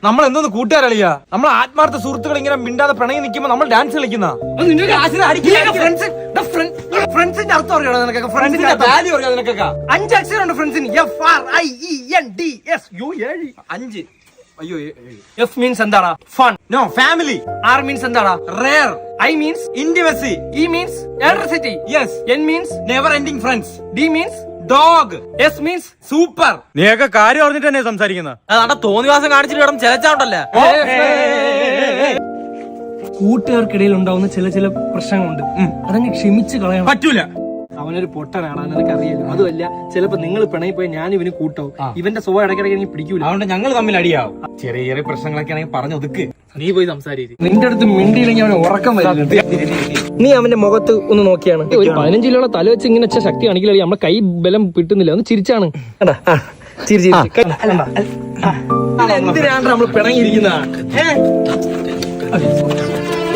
നമ്മൾ എന്തോന്ന് കൂട്ടുകാരളിയാ? നമ്മൾ ആത്മാർത്ഥ സുഹൃത്തുക്കൾ ഇങ്ങനെ മിണ്ടാതെ പിണങ്ങി നിൽക്കുമ്പോ നമ്മൾ ഡാൻസ് കളിക്കുന്ന ഫ്രണ്ട്സിന്റെ അർത്ഥം അറിയണോ നിനക്കൊക്കെ? ഫ്രണ്ട്സിന്റെ വാല്യൂ അറിയാം നിനക്കൊക്കെ? 5 അക്ഷരമുണ്ട് ഫ്രണ്ട്സിന്. FRIENDS. 5. അയ്യോ. F മീൻസ് എന്താടാ? Fun. No family. R means എന്താടാ? Rare. I means intimacy. E means electricity. Yes. N means never ending friends. D means dog. S means super. നീയൊക്കെ കാര്യം പറഞ്ഞിട്ട് തന്നെ സംസാരിക്കുന്നത്. അതാ തോന്നിവാസം കാണിച്ചിട്ട് ഇടം ചെലച്ചാണ്ടല്ലേ. കൂട്ടുകാർക്കിടയിൽ ഉണ്ടാവുന്ന ചില പ്രശ്നങ്ങളുണ്ട്. അതങ്ങ് ക്ഷമിച്ച് കളയണം. പറ്റൂല. അവനൊരു പൊട്ടനാണ്, നിനക്ക് അറിയാലോ. അതുമല്ല, ചിലപ്പോ നിങ്ങൾ പിണങ്ങി പോയി ഞാൻ ഇവന് കൂട്ടാവും. ഇവന്റെ സ്വഭാവം ഇടയ്ക്കിടയ്ക്ക് എനിക്ക് പിടിക്കൂല. അതുകൊണ്ട് ഞങ്ങൾ തമ്മിൽ അടിയാവും. ചെറിയ ചെറിയ പ്രശ്നങ്ങളൊക്കെ ആണെങ്കിൽ പറഞ്ഞു ഒതുക്ക്. നീ പോയി സംസാരിക്കും. നിന്റെ അടുത്ത് മിണ്ടിയില്ലെങ്കിൽ അവന് ഉറക്കം വരുന്നുണ്ട്. നീ അവന്റെ മുഖത്ത് ഒന്ന് നോക്കിയാണ്. ഒരു 15 കിലോയുടെ തല വെച്ച് ഇങ്ങനെ ശക്തി കാണിക്കില്ല. നമ്മളെ കൈ ബലം കിട്ടുന്നില്ല. ഒന്ന് ചിരിച്ചാണ്. എന്തിനാണ് നമ്മൾ പിണങ്ങിയിരിക്കുന്ന?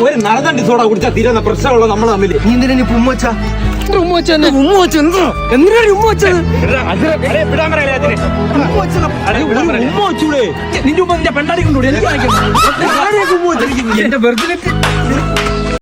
ഒരു നടന്ന സോഡ കുടിച്ചാൽ തീരുന്ന പ്രശ്നമുള്ള നമ്മൾ തമ്മിൽ. നീ എന്തിനാ ഉമ്മ വെച്ചാ? നിന്റെ പെണ്ടാടി കൊണ്ടുകൂടി എനിക്ക് എന്റെ ബർത്ത്ഡേ